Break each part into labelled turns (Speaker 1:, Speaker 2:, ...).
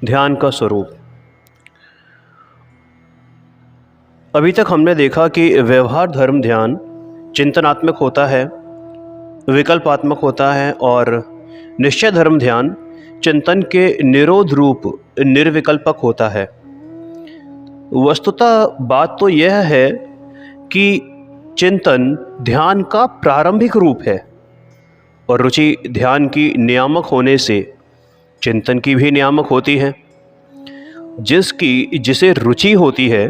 Speaker 1: ध्यान का स्वरूप। अभी तक हमने देखा कि व्यवहार धर्म ध्यान चिंतनात्मक होता है, विकल्पात्मक होता है, और निश्चय धर्म ध्यान चिंतन के निरोध रूप निर्विकल्पक होता है। वस्तुतः बात तो यह है कि चिंतन ध्यान का प्रारंभिक रूप है और रुचि ध्यान की नियामक होने से चिंतन की भी नियामक होती है। जिसे रुचि होती है,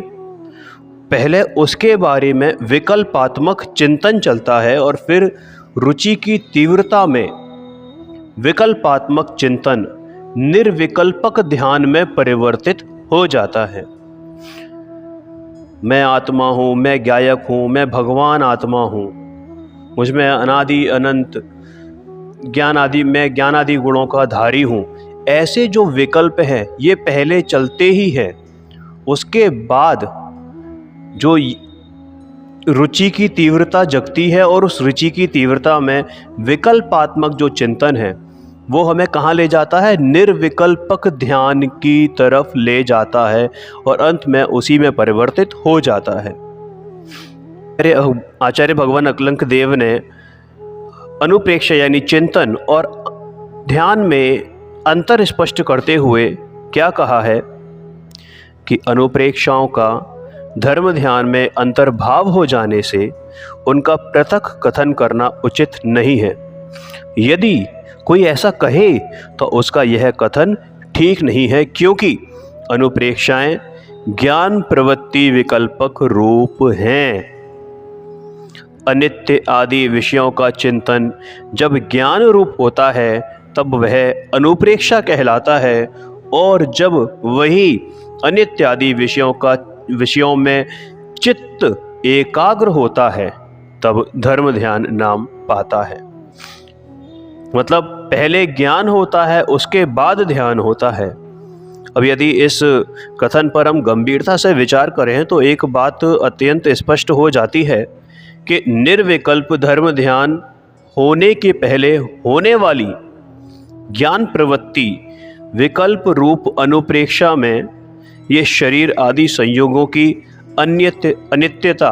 Speaker 1: पहले उसके बारे में विकल्पात्मक चिंतन चलता है और फिर रुचि की तीव्रता में विकल्पात्मक चिंतन निर्विकल्पक ध्यान में परिवर्तित हो जाता है। मैं आत्मा हूँ, मैं ज्ञायक हूँ, मैं भगवान आत्मा हूँ, मुझ में अनादि अनंत मैं ज्ञान आदि गुणों का धारी हूँ, ऐसे जो विकल्प हैं ये पहले चलते ही हैं। उसके बाद जो रुचि की तीव्रता जगती है और उस रुचि की तीव्रता में विकल्पात्मक जो चिंतन है वो हमें कहाँ ले जाता है? निर्विकल्पक ध्यान की तरफ ले जाता है और अंत में उसी में परिवर्तित हो जाता है। आचार्य भगवान अकलंक देव ने अनुप्रेक्षा यानी चिंतन और ध्यान में अंतर स्पष्ट करते हुए क्या कहा है कि अनुप्रेक्षाओं का धर्म ध्यान में अंतर्भाव हो जाने से उनका पृथक कथन करना उचित नहीं है। यदि कोई ऐसा कहे तो उसका यह कथन ठीक नहीं है, क्योंकि अनुप्रेक्षाएं ज्ञान प्रवृत्ति विकल्पक रूप हैं। अनित्य आदि विषयों का चिंतन जब ज्ञान रूप होता है तब वह अनुप्रेक्षा कहलाता है, और जब वही अनित्य आदि विषयों में चित्त एकाग्र होता है तब धर्म ध्यान नाम पाता है। मतलब पहले ज्ञान होता है, उसके बाद ध्यान होता है। अब यदि इस कथन पर हम गंभीरता से विचार करें तो एक बात अत्यंत स्पष्ट हो जाती है कि निर्विकल्प धर्म ध्यान होने के पहले होने वाली ज्ञान प्रवृत्ति विकल्प रूप अनुप्रेक्षा में ये शरीर आदि संयोगों की अनित्यता,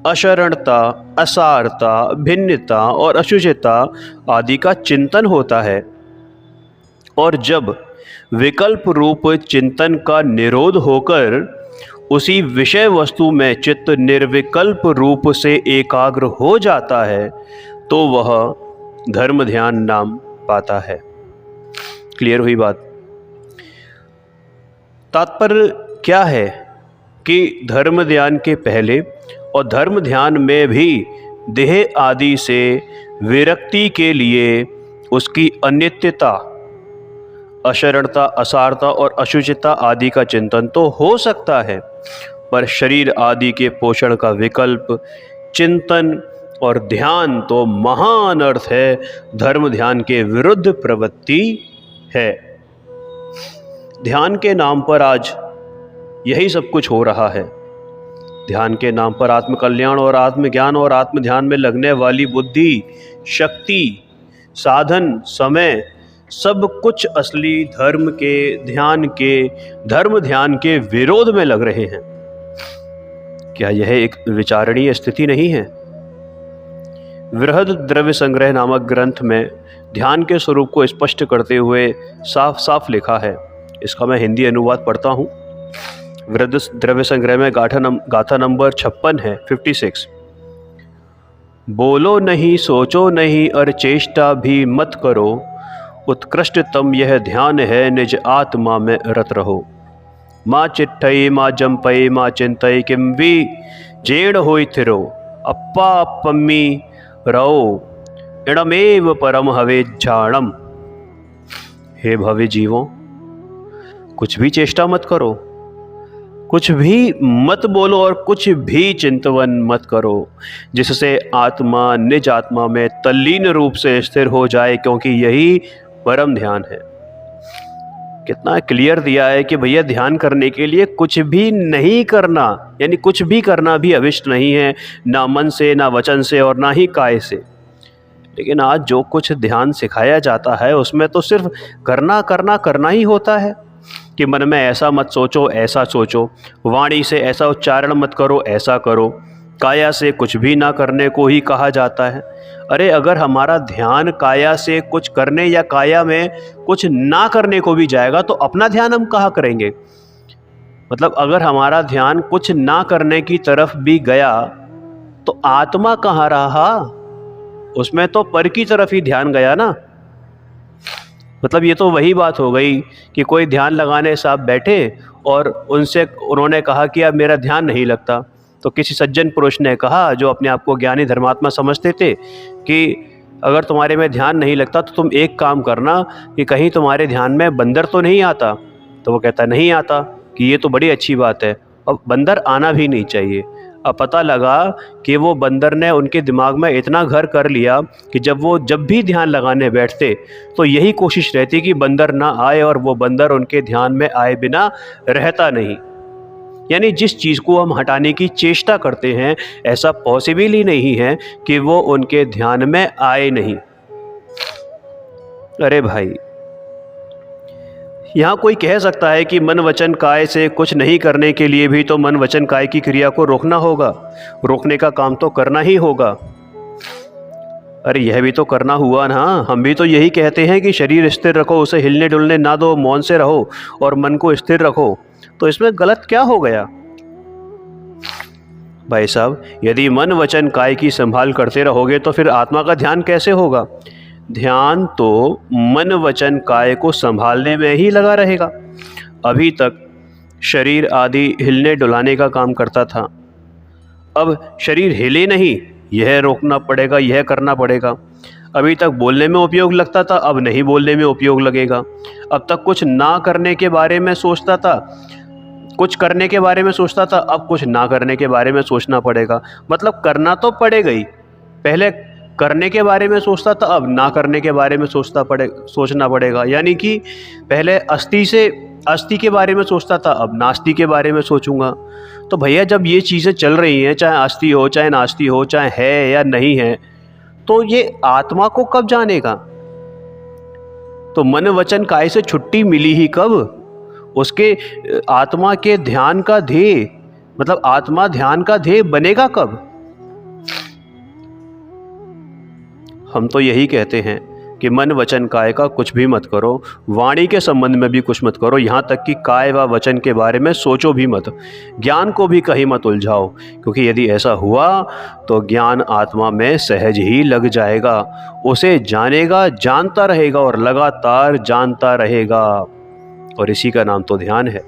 Speaker 1: अशरणता, असारता, भिन्नता और अशुचिता आदि का चिंतन होता है। और जब विकल्प रूप चिंतन का निरोध होकर उसी विषय वस्तु में चित्त निर्विकल्प रूप से एकाग्र हो जाता है तो वह धर्म ध्यान नाम पाता है। क्लियर हुई बात? तात्पर्य क्या है कि धर्म ध्यान के पहले और धर्म ध्यान में भी देह आदि से विरक्ति के लिए उसकी अनित्यता, अशरणता, असारता और अशुचिता आदि का चिंतन तो हो सकता है, पर शरीर आदि के पोषण का विकल्प चिंतन और ध्यान तो महान अर्थ है धर्म ध्यान के विरुद्ध प्रवृत्ति है। ध्यान के नाम पर आज यही सब कुछ हो रहा है। ध्यान के नाम पर आत्मकल्याण और आत्मज्ञान और आत्म ध्यान में लगने वाली बुद्धि, शक्ति, साधन, समय, सब कुछ असली धर्म ध्यान के विरोध में लग रहे हैं। क्या यह एक विचारणीय स्थिति नहीं है? बृहद द्रव्य संग्रह नामक ग्रंथ में ध्यान के स्वरूप को स्पष्ट करते हुए साफ साफ लिखा है। इसका मैं हिंदी अनुवाद पढ़ता हूँ। बृहद द्रव्य संग्रह में गाथा नंबर 56 है, 56। बोलो नहीं, सोचो नहीं और चेष्टा भी मत करो, उत्कृष्टतम यह ध्यान है निज आत्मा में रत रहो। माँ चिट्ठई माँ जंपई माँ चिंतई किम वी जेड़ होई थिरो, अप्पा पम्मी रहो इणमेव परम हवे झाणम। हे भव्य जीवों, कुछ भी चेष्टा मत करो, कुछ भी मत बोलो और कुछ भी चिंतवन मत करो जिससे आत्मा निज आत्मा में तल्लीन रूप से स्थिर हो जाए, क्योंकि यही परम ध्यान है। कितना क्लियर दिया है कि भैया ध्यान करने के लिए कुछ भी नहीं करना, यानी कुछ भी करना भी अभिष्ट नहीं है, ना मन से, ना वचन से और ना ही काय से। लेकिन आज जो कुछ ध्यान सिखाया जाता है उसमें तो सिर्फ करना करना करना ही होता है। कि मन में ऐसा मत सोचो, ऐसा सोचो, वाणी से ऐसा उच्चारण मत करो, ऐसा करो, काया से कुछ भी ना करने को ही कहा जाता है। अरे अगर हमारा ध्यान काया से कुछ करने या काया में कुछ ना करने को भी जाएगा तो अपना ध्यान हम कहाँ करेंगे? मतलब अगर हमारा ध्यान कुछ ना करने की तरफ भी गया तो आत्मा कहाँ रहा? उसमें तो पर की तरफ ही ध्यान गया ना। मतलब ये तो वही बात हो गई कि कोई ध्यान लगाने साहब बैठे और उन्होंने कहा कि अब मेरा ध्यान नहीं लगता। तो किसी सज्जन पुरुष ने कहा, जो अपने आप को ज्ञानी धर्मात्मा समझते थे, कि अगर तुम्हारे में ध्यान नहीं लगता तो तुम एक काम करना कि कहीं तुम्हारे ध्यान में बंदर तो नहीं आता। तो वो कहता नहीं आता, कि ये तो बड़ी अच्छी बात है, अब बंदर आना भी नहीं चाहिए। अब पता लगा कि वो बंदर ने उनके दिमाग में इतना घर कर लिया कि जब भी ध्यान लगाने बैठते तो यही कोशिश रहती कि बंदर ना आए, और वो बंदर उनके ध्यान में आए बिना रहता नहीं। यानी जिस चीज़ को हम हटाने की चेष्टा करते हैं, ऐसा पॉसिबल ही नहीं है कि वो उनके ध्यान में आए नहीं। अरे भाई, यहाँ कोई कह सकता है कि मन वचन काय से कुछ नहीं करने के लिए भी तो मन वचन काय की क्रिया को रोकना होगा, रोकने का काम तो करना ही होगा। अरे यह भी तो करना हुआ ना। हम भी तो यही कहते हैं कि शरीर स्थिर रखो, उसे हिलने डुलने ना दो, मौन से रहो और मन को स्थिर रखो। तो इसमें गलत क्या हो गया? भाई साहब, यदि मन वचन काय की संभाल करते रहोगे तो फिर आत्मा का ध्यान कैसे होगा? ध्यान तो मन वचन काय को संभालने में ही लगा रहेगा। अभी तक शरीर आदि हिलने डुलाने का काम करता था, अब शरीर हिले नहीं, यह रोकना पड़ेगा, यह करना पड़ेगा। अभी तक बोलने में उपयोग लगता था, अब नहीं बोलने में उपयोग लगेगा। अब तक कुछ ना करने के बारे में सोचता था, कुछ करने के बारे में सोचता था, अब कुछ ना करने के बारे में सोचना पड़ेगा। मतलब करना तो पड़ेगा ही। पहले करने के बारे में सोचता था, अब ना करने के बारे में सोचना पड़ेगा। यानी कि पहले अस्थि के बारे में सोचता था, अब नास्ति के बारे में सोचूंगा। तो भैया, जब ये चीज़ें चल रही हैं, चाहे अस्थि हो, चाहे नास्ति हो, चाहे है या नहीं है, तो ये आत्मा को कब जानेगा? तो मन वचन काय से छुट्टी मिली ही कब? उसके आत्मा के ध्यान का ध्येय, मतलब आत्मा ध्यान का ध्येय बनेगा कब? हम तो यही कहते हैं कि मन वचन काय का कुछ भी मत करो, वाणी के संबंध में भी कुछ मत करो, यहाँ तक कि काय व वचन के बारे में सोचो भी मत, ज्ञान को भी कहीं मत उलझाओ। क्योंकि यदि ऐसा हुआ तो ज्ञान आत्मा में सहज ही लग जाएगा, उसे जानेगा, जानता रहेगा और लगातार जानता रहेगा। और इसी का नाम तो ध्यान है।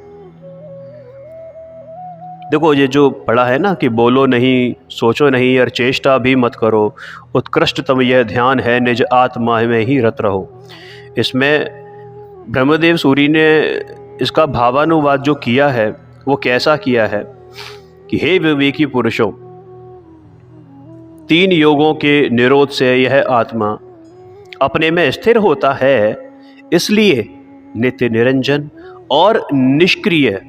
Speaker 1: देखो, ये जो पढ़ा है ना कि बोलो नहीं, सोचो नहीं और चेष्टा भी मत करो, उत्कृष्टतम यह ध्यान है, निज आत्मा में ही रत रहो। इसमें ब्रह्मदेव सूरी ने इसका भावानुवाद जो किया है वो कैसा किया है कि हे विवेकी पुरुषों, 3 योगों के निरोध से यह आत्मा अपने में स्थिर होता है, इसलिए नित्य निरंजन और निष्क्रिय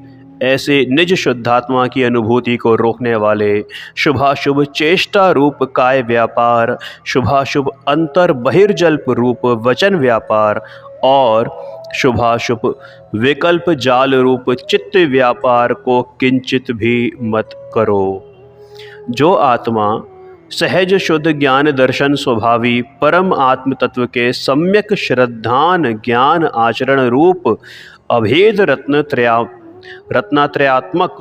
Speaker 1: ऐसे निज शुद्धात्मा की अनुभूति को रोकने वाले शुभाशुभ चेष्टा रूप काय व्यापार, शुभाशुभ अंतर बहिर्जल्प रूप वचन व्यापार और शुभाशुभ विकल्प जाल रूप चित्त व्यापार को किंचित भी मत करो। जो आत्मा सहज शुद्ध ज्ञान दर्शन स्वभावी परम आत्म तत्व के सम्यक श्रद्धान ज्ञान आचरण रूप अभेद रत्नात्रयात्मक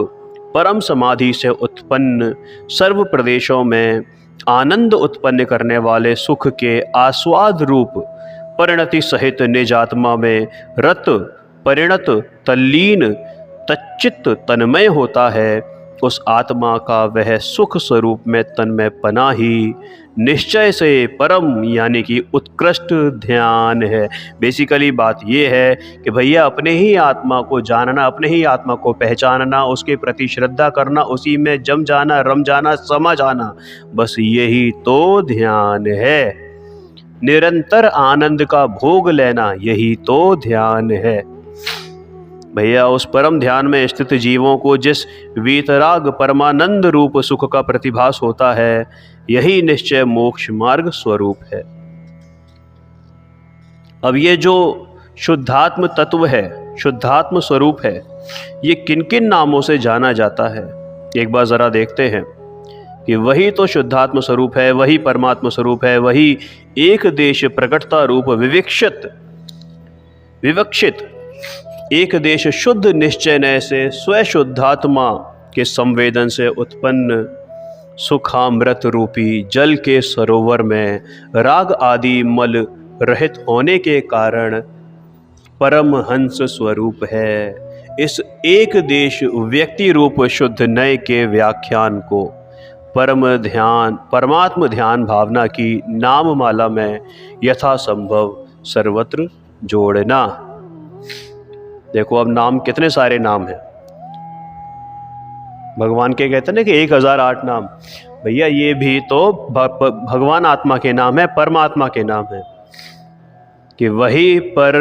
Speaker 1: परम समाधि से उत्पन्न सर्व प्रदेशों में आनंद उत्पन्न करने वाले सुख के आस्वाद रूप परिणति सहित निज आत्मा में रत परिणत तल्लीन तच्चित तन्मय होता है, उस आत्मा का वह सुख स्वरूप में तन्मय पना ही निश्चय से परम यानी कि उत्कृष्ट ध्यान है। बेसिकली बात यह है कि भैया, अपने ही आत्मा को जानना, अपने ही आत्मा को पहचानना, उसके प्रति श्रद्धा करना, उसी में जम जाना, रम जाना, समा जाना, बस यही तो ध्यान है। निरंतर आनंद का भोग लेना, यही तो ध्यान है। भैया, उस परम ध्यान में स्थित जीवों को जिस वीतराग परमानंद रूप सुख का प्रतिभास होता है, यही निश्चय मोक्ष मार्ग स्वरूप है। अब ये जो शुद्धात्म तत्व है, शुद्धात्म स्वरूप है, ये किन किन नामों से जाना जाता है? एक बार ज़रा देखते हैं कि वही तो शुद्धात्म स्वरूप है, वही परमात्मा स्वरूप है, वही एक देश प्रकटता रूप विवक्षित एक देश शुद्ध निश्चय से स्वशुद्धात्मा के संवेदन से उत्पन्न सुखामृत रूपी जल के सरोवर में राग आदि मल रहित होने के कारण परमहंस स्वरूप है। इस एक देश व्यक्ति रूप शुद्ध नय के व्याख्यान को परमात्म ध्यान भावना की नाममाला में यथासंभव सर्वत्र जोड़ना। देखो अब नाम, कितने सारे नाम हैं भगवान के। कहते हैं ना कि 1008 नाम। भैया ये भी तो भगवान आत्मा के नाम है, परमात्मा के नाम है, कि वही पर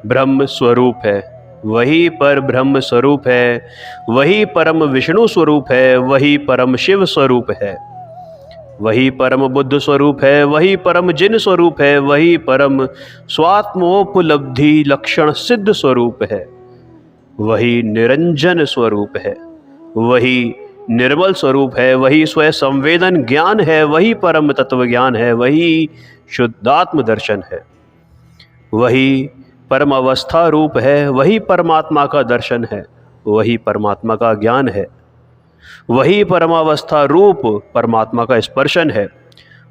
Speaker 1: ब्रह्म स्वरूप है, वही पर ब्रह्म स्वरूप है, वही परम विष्णु स्वरूप है, वही परम शिव स्वरूप है, वही परम बुद्ध स्वरूप है, वही परम जिन स्वरूप है, वही परम स्वात्मोपलब्धि लक्षण सिद्ध स्वरूप है, वही निरंजन स्वरूप है, वही निर्मल स्वरूप है, वही स्वयं संवेदन ज्ञान है, वही परम तत्व ज्ञान है, वही शुद्धात्म दर्शन है, वही परम अवस्था रूप है, वही परमात्मा का दर्शन है, वही परमात्मा का ज्ञान है, वही परमावस्था रूप परमात्मा का स्पर्शन है,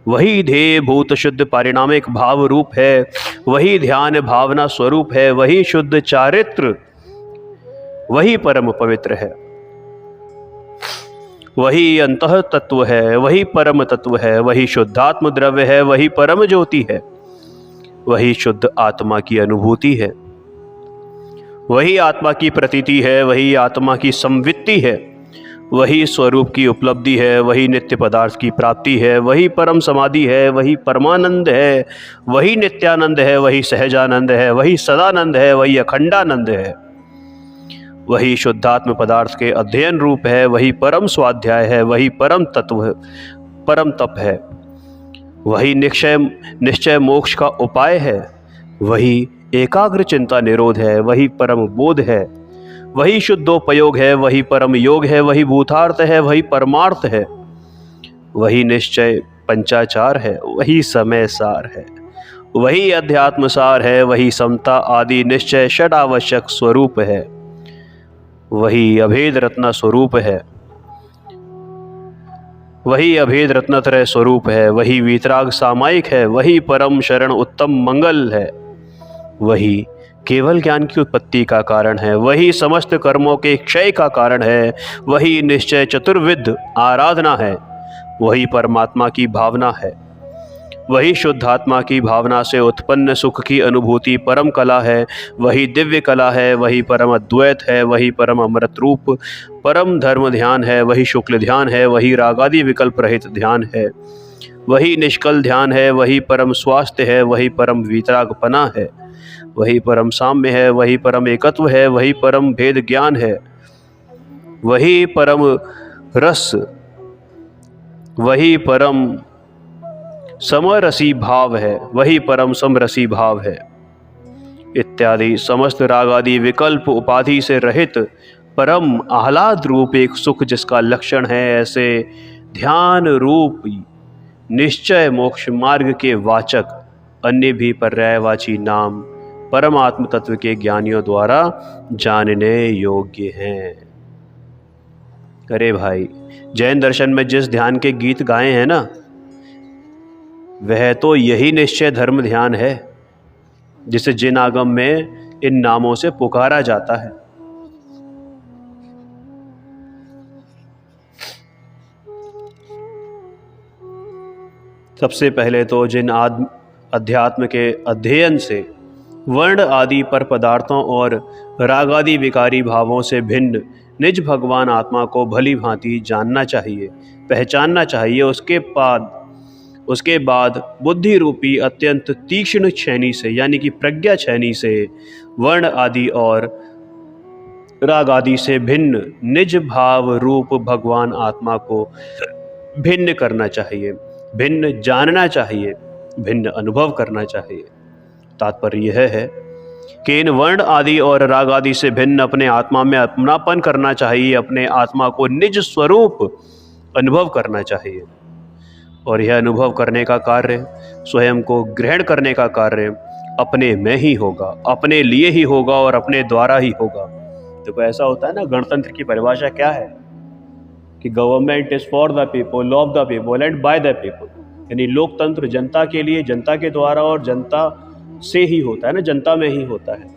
Speaker 1: वही ध्येय भूत शुद्ध पारिणामिक भाव रूप है, वही ध्यान भावना स्वरूप है, वही शुद्ध चारित्र, वही परम पवित्र है, वही अंतः तत्व है, वही परम तत्व है, वही शुद्धात्म द्रव्य है, वही परम ज्योति है, वही शुद्ध आत्मा की अनुभूति है, वही आत्मा की प्रतीति है, वही आत्मा की संवित्ति है, वही स्वरूप की उपलब्धि है, वही नित्य पदार्थ की प्राप्ति है, वही परम समाधि है, वही परमानंद है, वही नित्यानंद है, वही सहजानंद है, वही सदानंद है, वही अखंडानंद है, वही शुद्धात्म पदार्थ के अध्ययन रूप है, वही परम स्वाध्याय है, वही परम तत्व है, परम तप है, वही निश्चय मोक्ष का उपाय है, वही एकाग्र चिंता निरोध है, वही परम बोध है, वही शुद्धोपयोग है, वही परम योग है, वही भूतार्थ है, वही परमार्थ है, वही निश्चय पंचाचार है, वही समय सार है, वही अध्यात्म सार है, वही समता आदि निश्चय षड आवश्यक स्वरूप है, वही अभेद रत्न स्वरूप है, वही अभेद रत्नत्रय स्वरूप है, वही वीतराग सामायिक है, वही परम शरण उत्तम मंगल है, वही केवल ज्ञान की उत्पत्ति का कारण है, वही समस्त कर्मों के क्षय का कारण है, वही निश्चय चतुर्विध आराधना है, वही परमात्मा की भावना है, वही शुद्धात्मा की भावना से उत्पन्न सुख की अनुभूति परम कला है, वही दिव्य कला है, वही परम अद्वैत है, वही परम अमृत रूप परम धर्म ध्यान है, वही शुक्ल ध्यान है, वही रागादि विकल्प रहित ध्यान है, वही निष्कल ध्यान है, वही परम स्वास्थ्य है, वही परम वीतरागपना है, वही परम साम्य है, वही परम एकत्व है, वही परम भेद ज्ञान है, वही परम रस, वही परम समरसी भाव है, वही परम समरसी भाव है, इत्यादि समस्त राग आदि विकल्प उपाधि से रहित परम आह्लाद रूप एक सुख जिसका लक्षण है, ऐसे ध्यान रूप निश्चय मोक्ष मार्ग के वाचक अन्य भी पर्यायवाची नाम परमात्म तत्व के ज्ञानियों द्वारा जानने योग्य हैं। अरे भाई, जैन दर्शन में जिस ध्यान के गीत गाए हैं ना, वह तो यही निश्चय धर्म ध्यान है जिसे जिन आगम में इन नामों से पुकारा जाता है। सबसे पहले तो जिन अध्यात्म के अध्ययन से वर्ण आदि पर पदार्थों और रागादि विकारी भावों से भिन्न निज भगवान आत्मा को भली भांति जानना चाहिए, पहचानना चाहिए। उसके बाद बुद्धि रूपी अत्यंत तीक्ष्ण छेनी से, यानी कि प्रज्ञा छेनी से, वर्ण आदि और राग आदि से भिन्न निज भाव रूप भगवान आत्मा को भिन्न करना चाहिए, भिन्न जानना चाहिए, भिन्न अनुभव करना चाहिए। तात्पर्य यह है कि इन वर्ण आदि और राग आदि से भिन्न अपने आत्मा में अपनापन करना चाहिए, अपने आत्मा को निज स्वरूप अनुभव करना चाहिए। और यह अनुभव करने का कार्य, स्वयं को ग्रहण करने का कार्य अपने में ही होगा, अपने लिए ही होगा और अपने द्वारा ही होगा। देखो ऐसा होता है ना, गणतंत्र की परिभाषा क्या है कि government is for the people, of the people and by the people. यानी लोकतंत्र जनता के लिए, जनता के द्वारा और जनता से ही होता है ना, जनता में ही होता है,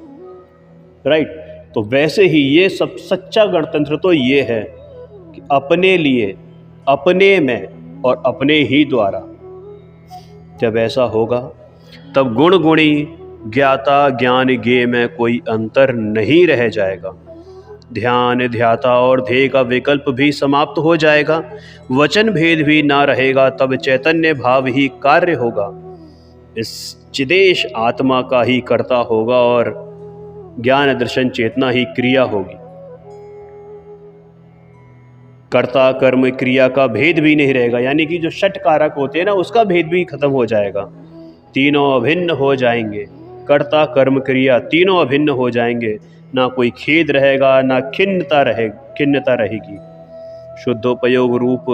Speaker 1: राइट। तो वैसे ही ये सब सच्चा गणतंत्र तो ये है कि अपने लिए, अपने में और अपने ही द्वारा। जब ऐसा होगा तब गुण गुणी, ज्ञाता ज्ञान ज्ञेय में कोई अंतर नहीं रह जाएगा। ध्यान, ध्याता और ध्येय का विकल्प भी समाप्त हो जाएगा, वचन भेद भी ना रहेगा। तब चैतन्य भाव ही कार्य होगा, इस चिदेश आत्मा का ही कर्ता होगा और ज्ञान दर्शन चेतना ही क्रिया होगी। कर्ता कर्म क्रिया का भेद भी नहीं रहेगा, यानी कि जो षट कारक होते हैं ना, उसका भेद भी खत्म हो जाएगा। तीनों अभिन्न हो जाएंगे, कर्ता कर्म क्रिया तीनों अभिन्न हो जाएंगे। ना कोई खेद रहेगा, ना खिन्नता रहेगी। शुद्धोपयोग रूप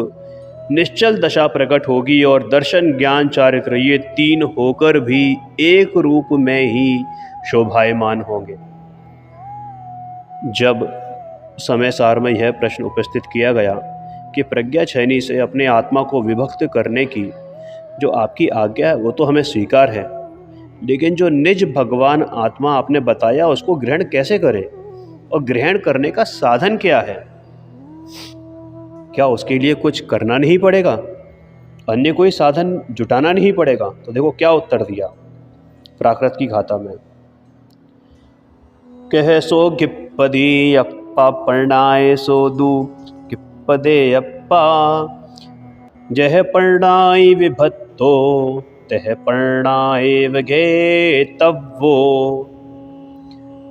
Speaker 1: निश्चल दशा प्रकट होगी और दर्शन ज्ञान चारित्र ये तीन होकर भी एक रूप में ही शोभायमान होंगे। जब समय सार में यह प्रश्न उपस्थित किया गया कि प्रज्ञा छयनी से अपने आत्मा को विभक्त करने की जो आपकी आज्ञा है वो तो हमें स्वीकार है, लेकिन जो निज भगवान आत्मा आपने बताया उसको ग्रहण कैसे करें और ग्रहण करने का साधन क्या है? क्या उसके लिए कुछ करना नहीं पड़ेगा, अन्य कोई साधन जुटाना नहीं पड़ेगा? तो देखो क्या उत्तर दिया प्राकृत की घाता में। कह सो गिप्पदी अप्पा पर्णाए सो दू गिप्पदे अप्पा, जह पर्णाई विभत्तो तह पर्णाए वगे तब वो।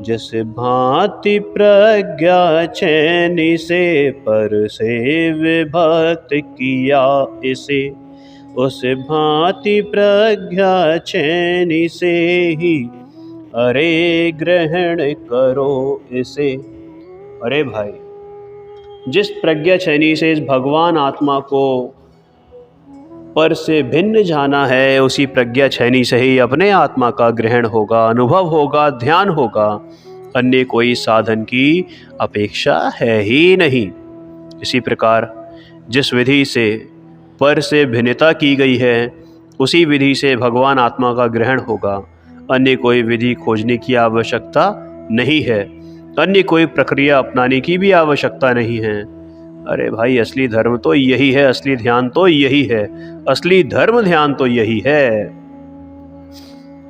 Speaker 1: जिस भांति प्रज्ञा छेनी से पर से विभक्त किया इसे, उस भांति प्रज्ञा छेनी से ही अरे ग्रहण करो इसे। अरे भाई, जिस प्रज्ञा छेनी से इस भगवान आत्मा को पर से भिन्न जाना है, उसी प्रज्ञा छेनी से ही अपने आत्मा का ग्रहण होगा, अनुभव होगा, ध्यान होगा। अन्य कोई साधन की अपेक्षा है ही नहीं। इसी प्रकार जिस विधि से पर से भिन्नता की गई है, उसी विधि से भगवान आत्मा का ग्रहण होगा। अन्य कोई विधि खोजने की आवश्यकता नहीं है, अन्य कोई प्रक्रिया अपनाने की भी आवश्यकता नहीं है। अरे भाई, असली धर्म तो यही है, असली ध्यान तो यही है, असली धर्म ध्यान तो यही है।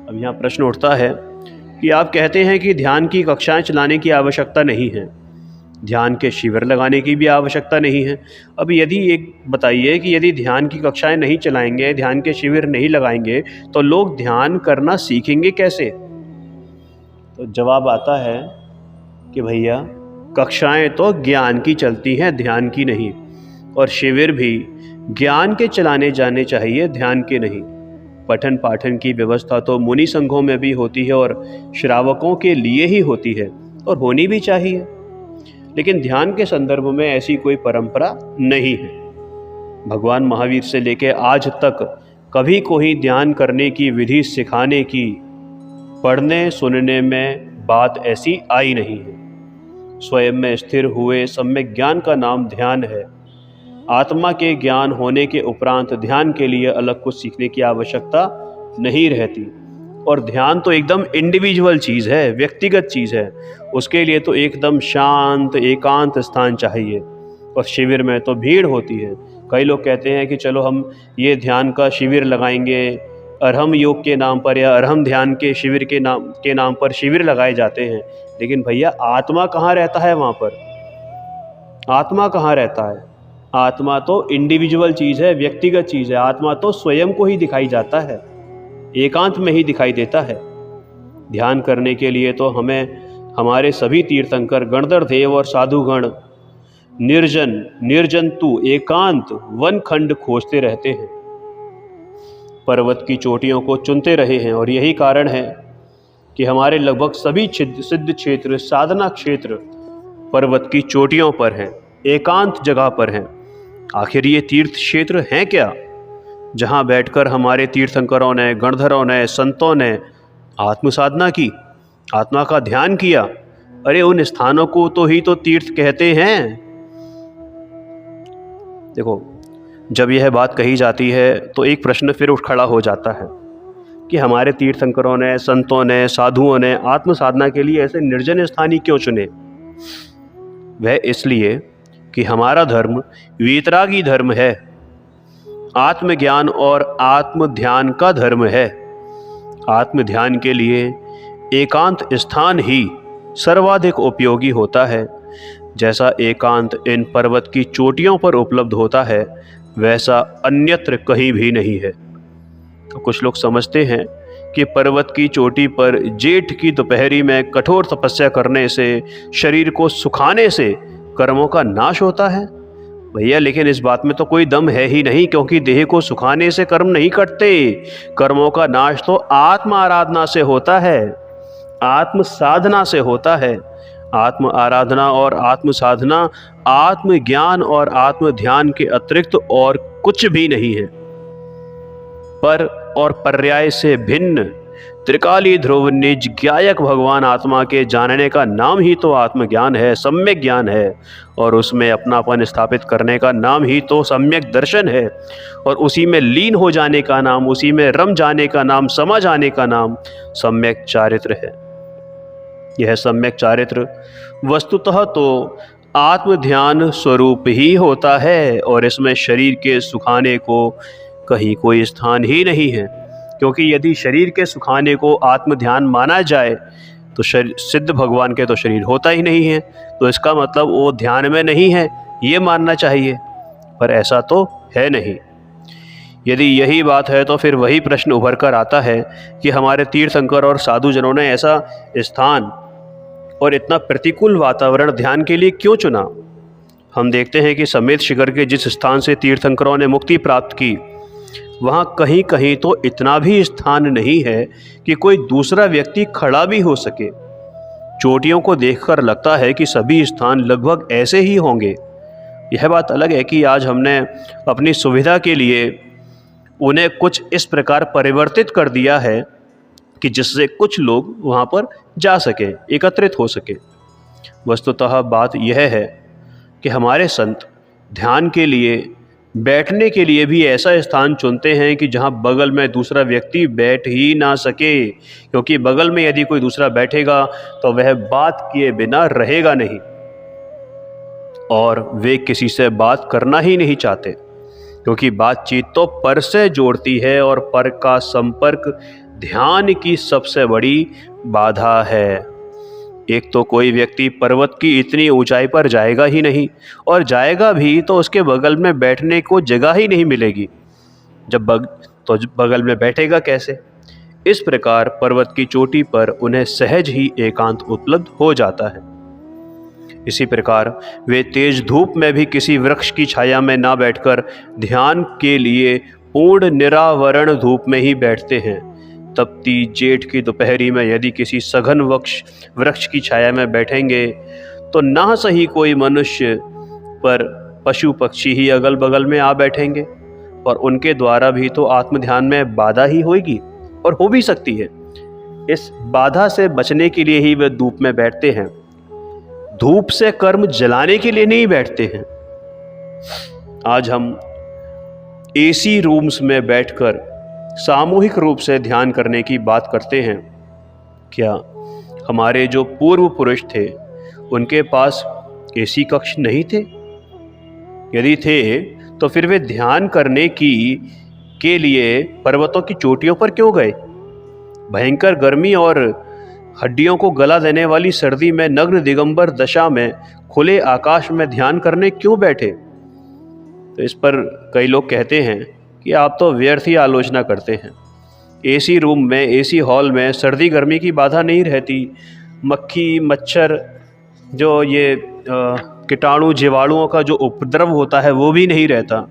Speaker 1: अब यहाँ प्रश्न उठता है कि आप कहते हैं कि ध्यान की कक्षाएं चलाने की आवश्यकता नहीं है, ध्यान के शिविर लगाने की भी आवश्यकता नहीं है। अब यदि एक बताइए कि यदि ध्यान की कक्षाएं नहीं चलाएंगे, ध्यान के शिविर नहीं लगाएंगे, तो लोग ध्यान करना सीखेंगे कैसे? तो जवाब आता है कि भैया, कक्षाएं तो ज्ञान की चलती हैं, ध्यान की नहीं, और शिविर भी ज्ञान के चलाने जाने चाहिए, ध्यान के नहीं। पठन पाठन की व्यवस्था तो मुनि संघों में भी होती है और श्रावकों के लिए ही होती है और होनी भी चाहिए, लेकिन ध्यान के संदर्भ में ऐसी कोई परंपरा नहीं है। भगवान महावीर से लेकर आज तक कभी कोई ध्यान करने की विधि सिखाने की, पढ़ने सुनने में बात ऐसी आई नहीं है। स्वयं में स्थिर हुए सम्यक ज्ञान का नाम ध्यान है। आत्मा के ज्ञान होने के उपरांत ध्यान के लिए अलग कुछ सीखने की आवश्यकता नहीं रहती। और ध्यान तो एकदम इंडिविजुअल चीज़ है, व्यक्तिगत चीज़ है। उसके लिए तो एकदम शांत एकांत स्थान चाहिए, और शिविर में तो भीड़ होती है। कई लोग कहते हैं कि चलो हम ये ध्यान का शिविर लगाएंगे, अरहम योग के नाम पर या अरहम ध्यान के शिविर के नाम पर शिविर लगाए जाते हैं। लेकिन भैया, आत्मा कहाँ रहता है वहाँ पर? आत्मा कहाँ रहता है? आत्मा तो इंडिविजुअल चीज़ है, व्यक्तिगत चीज़ है। आत्मा तो स्वयं को ही दिखाई जाता है, एकांत में ही दिखाई देता है। ध्यान करने के लिए तो हमें हमारे सभी तीर्थंकर, गणधर देव और साधुगण निर्जंतु एकांत वन खंड खोजते रहते हैं, पर्वत की चोटियों को चुनते रहे हैं। और यही कारण है कि हमारे लगभग सभी सिद्ध क्षेत्र, साधना क्षेत्र पर्वत की चोटियों पर हैं, एकांत जगह पर हैं। आखिर ये तीर्थ क्षेत्र हैं क्या, जहाँ बैठकर हमारे तीर्थंकरों ने, गणधरों ने, संतों ने आत्म साधना की, आत्मा का ध्यान किया? अरे उन स्थानों को तो तीर्थ कहते हैं। देखो, जब यह बात कही जाती है तो एक प्रश्न फिर उठ खड़ा हो जाता है कि हमारे तीर्थंकरों ने, संतों ने, साधुओं ने आत्म साधना के लिए ऐसे निर्जन स्थान ही क्यों चुने? वह इसलिए कि हमारा धर्म वीतरागी धर्म है, आत्मज्ञान और आत्म ध्यान का धर्म है। आत्म ध्यान के लिए एकांत स्थान ही सर्वाधिक उपयोगी होता है। जैसा एकांत इन पर्वत की चोटियों पर उपलब्ध होता है, वैसा अन्यत्र कहीं भी नहीं है। तो कुछ लोग समझते हैं कि पर्वत की चोटी पर जेठ की दोपहरी में कठोर तपस्या करने से, शरीर को सुखाने से कर्मों का नाश होता है। भैया, लेकिन इस बात में तो कोई दम है ही नहीं, क्योंकि देह को सुखाने से कर्म नहीं कटते। कर्मों का नाश तो आत्म आराधना से होता है, आत्म साधना से होता है। आत्म आराधना और आत्म साधना आत्म ज्ञान और आत्म ध्यान के अतिरिक्त और कुछ भी नहीं है। पर और पर्याय से भिन्न त्रिकाली ध्रुव निज ज्ञायक भगवान आत्मा के जानने का नाम ही तो आत्मज्ञान है, सम्यक ज्ञान है। और उसमें अपनापन स्थापित करने का नाम ही तो सम्यक दर्शन है। और उसी में लीन हो जाने का नाम, उसी में रम जाने का नाम, समा जाने का नाम सम्यक चारित्र है। यह सम्यक चारित्र वस्तुतः तो आत्म ध्यान स्वरूप ही होता है, और इसमें शरीर के सुखाने को कहीं कोई स्थान ही नहीं है। क्योंकि यदि शरीर के सुखाने को आत्म ध्यान माना जाए तो सिद्ध भगवान के तो शरीर होता ही नहीं है, तो इसका मतलब वो ध्यान में नहीं है, ये मानना चाहिए। पर ऐसा तो है नहीं। यदि यही बात है तो फिर वही प्रश्न उभर कर आता है कि हमारे तीर्थंकर और साधुजनों ने ऐसा स्थान और इतना प्रतिकूल वातावरण ध्यान के लिए क्यों चुना? हम देखते हैं कि समेत शिखर के जिस स्थान से तीर्थंकरों ने मुक्ति प्राप्त की, वहाँ कहीं कहीं तो इतना भी स्थान नहीं है कि कोई दूसरा व्यक्ति खड़ा भी हो सके। चोटियों को देखकर लगता है कि सभी स्थान लगभग ऐसे ही होंगे। यह बात अलग है कि आज हमने अपनी सुविधा के लिए उन्हें कुछ इस प्रकार परिवर्तित कर दिया है कि जिससे कुछ लोग वहाँ पर जा सके, एकत्रित हो सके। वस्तुतः बात यह है कि हमारे संत ध्यान के लिए, बैठने के लिए भी ऐसा स्थान चुनते हैं कि जहाँ बगल में दूसरा व्यक्ति बैठ ही ना सके, क्योंकि बगल में यदि कोई दूसरा बैठेगा तो वह बात किए बिना रहेगा नहीं, और वे किसी से बात करना ही नहीं चाहते, क्योंकि बातचीत तो पर से जोड़ती है, और पर का संपर्क ध्यान की सबसे बड़ी बाधा है। एक तो कोई व्यक्ति पर्वत की इतनी ऊंचाई पर जाएगा ही नहीं, और जाएगा भी तो उसके बगल में बैठने को जगह ही नहीं मिलेगी। जब बगल में बैठेगा कैसे? इस प्रकार पर्वत की चोटी पर उन्हें सहज ही एकांत उपलब्ध हो जाता है। इसी प्रकार वे तेज धूप में भी किसी वृक्ष की छाया में ना बैठकर ध्यान के लिए पूर्ण निरावरण धूप में ही बैठते हैं। तपती जेठ की दोपहरी में यदि किसी सघन वृक्ष की छाया में बैठेंगे तो ना सही कोई मनुष्य, पर पशु पक्षी ही अगल बगल में आ बैठेंगे, और उनके द्वारा भी तो आत्मध्यान में बाधा ही होगी, और हो भी सकती है। इस बाधा से बचने के लिए ही वे धूप में बैठते हैं। धूप से कर्म जलाने के लिए नहीं बैठते हैं। आज हम एसी रूम्स में बैठकर सामूहिक रूप से ध्यान करने की बात करते हैं। क्या हमारे जो पूर्व पुरुष थे उनके पास एसी कक्ष नहीं थे? यदि थे तो फिर वे ध्यान करने के लिए पर्वतों की चोटियों पर क्यों गए? भयंकर गर्मी और हड्डियों को गला देने वाली सर्दी में नग्न दिगंबर दशा में खुले आकाश में ध्यान करने क्यों बैठे? तो इस पर कई लोग कहते हैं कि आप तो व्यर्थ ही आलोचना करते हैं। एसी रूम में, एसी हॉल में सर्दी गर्मी की बाधा नहीं रहती, मक्खी मच्छर, जो ये कीटाणु जीवाणुओं का जो उपद्रव होता है वो भी नहीं रहता,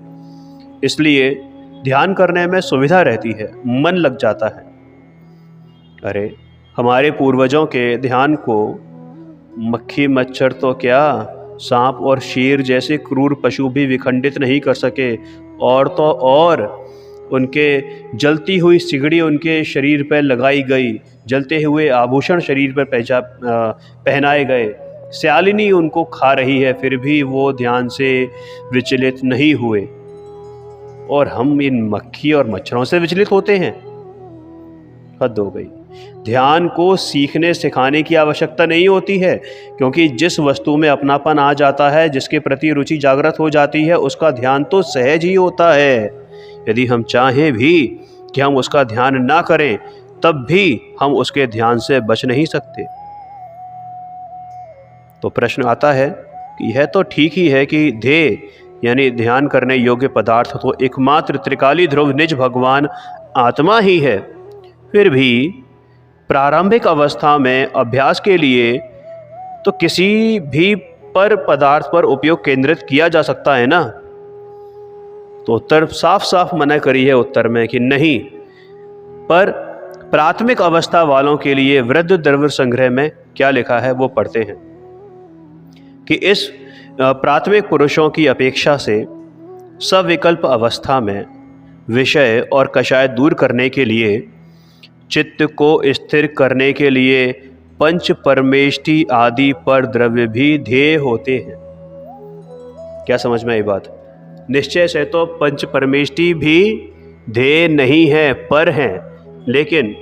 Speaker 1: इसलिए ध्यान करने में सुविधा रहती है, मन लग जाता है। अरे हमारे पूर्वजों के ध्यान को मक्खी मच्छर तो क्या, सांप और शेर जैसे क्रूर पशु भी विखंडित नहीं कर सके। और तो और उनके जलती हुई सिगड़ी उनके शरीर पर लगाई गई, जलते हुए आभूषण शरीर पर पहनाए गए। स्यालिनी उनको खा रही है, फिर भी वो ध्यान से विचलित नहीं हुए। और हम इन मक्खी और मच्छरों से विचलित होते हैं। हद हो गई। ध्यान को सीखने सिखाने की आवश्यकता नहीं होती है, क्योंकि जिस वस्तु में अपनापन आ जाता है, जिसके प्रति रुचि जागृत हो जाती है, उसका ध्यान तो सहज ही होता है। यदि हम चाहें भी कि हम उसका ध्यान ना करें, तब भी हम उसके ध्यान से बच नहीं सकते। तो प्रश्न आता है कि यह तो ठीक ही है कि ध्येय यानी ध्यान करने योग्य पदार्थ तो एकमात्र त्रिकाली ध्रुव निज भगवान आत्मा ही है। फिर भी प्रारंभिक अवस्था में अभ्यास के लिए तो किसी भी पर पदार्थ पर उपयोग केंद्रित किया जा सकता है ना। तो उत्तर साफ साफ मना करी है उत्तर में कि नहीं। पर प्राथमिक अवस्था वालों के लिए वृद्ध द्रव्य संग्रह में क्या लिखा है वो पढ़ते हैं कि इस प्राथमिक पुरुषों की अपेक्षा से सविकल्प अवस्था में विषय और कषाय दूर करने के लिए, चित्त को स्थिर करने के लिए पंच परमेष्टि आदि पर द्रव्य भी ध्येय होते हैं। क्या समझ में आई बात? निश्चय से तो पंच परमेष्टि भी ध्येय नहीं है, पर हैं। लेकिन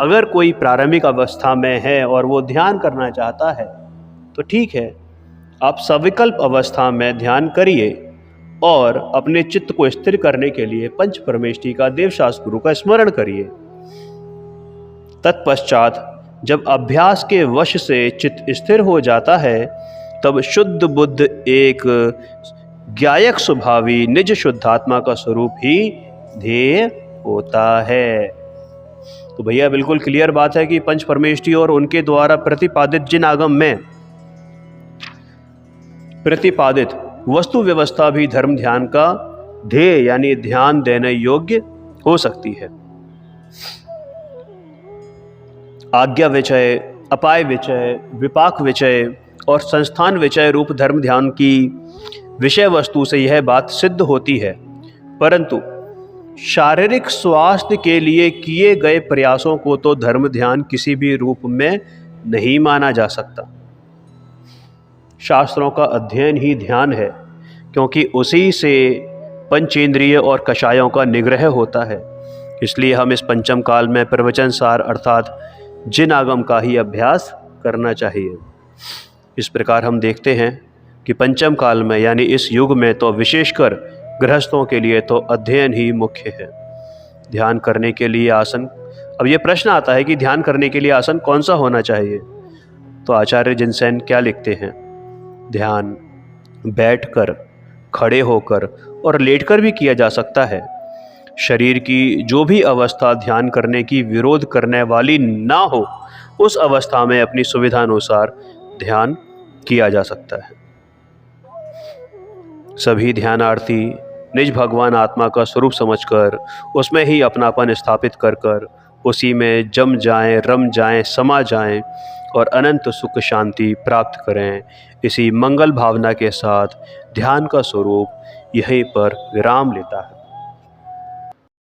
Speaker 1: अगर कोई प्रारंभिक अवस्था में है और वो ध्यान करना चाहता है तो ठीक है, आप सविकल्प अवस्था में ध्यान करिए और अपने चित्त को स्थिर करने के लिए पंच परमेष्टि का देवशास्त्र गुरु का स्मरण करिए। तत्पश्चात जब अभ्यास के वश से चित्त स्थिर हो जाता है, तब शुद्ध बुद्ध एक ज्ञायक स्वभावी निज शुद्धात्मा का स्वरूप ही ध्येय होता है। तो भैया बिल्कुल क्लियर बात है कि पंच परमेष्टि और उनके द्वारा प्रतिपादित जिन आगम में प्रतिपादित वस्तु व्यवस्था भी धर्म ध्यान का ध्येय यानी ध्यान देने योग्य हो सकती है। आज्ञा विचय, अपाय विचय, विपाक विचय और संस्थान विचय रूप धर्म ध्यान की विषय वस्तु से यह बात सिद्ध होती है। परंतु शारीरिक स्वास्थ्य के लिए किए गए प्रयासों को तो धर्म ध्यान किसी भी रूप में नहीं माना जा सकता। शास्त्रों का अध्ययन ही ध्यान है, क्योंकि उसी से पंचेंद्रिय और कषायों का निग्रह होता है। इसलिए हम इस पंचम काल में प्रवचन सार अर्थात जिन आगम का ही अभ्यास करना चाहिए। इस प्रकार हम देखते हैं कि पंचम काल में यानी इस युग में तो विशेषकर गृहस्थों के लिए तो अध्ययन ही मुख्य है। ध्यान करने के लिए आसन, अब ये प्रश्न आता है कि ध्यान करने के लिए आसन कौन सा होना चाहिए। तो आचार्य जिनसेन क्या लिखते हैं? ध्यान बैठकर, खड़े होकर और लेटकर भी किया जा सकता है। शरीर की जो भी अवस्था ध्यान करने की विरोध करने वाली ना हो, उस अवस्था में अपनी सुविधा अनुसार ध्यान किया जा सकता है। सभी ध्यानार्थी निज भगवान आत्मा का स्वरूप समझकर उसमें ही अपनापन स्थापित कर कर उसी में जम जाएं, रम जाएं, समा जाएं और अनंत सुख शांति प्राप्त करें। इसी मंगल भावना के साथ ध्यान का स्वरूप यहीं पर विराम लेता है।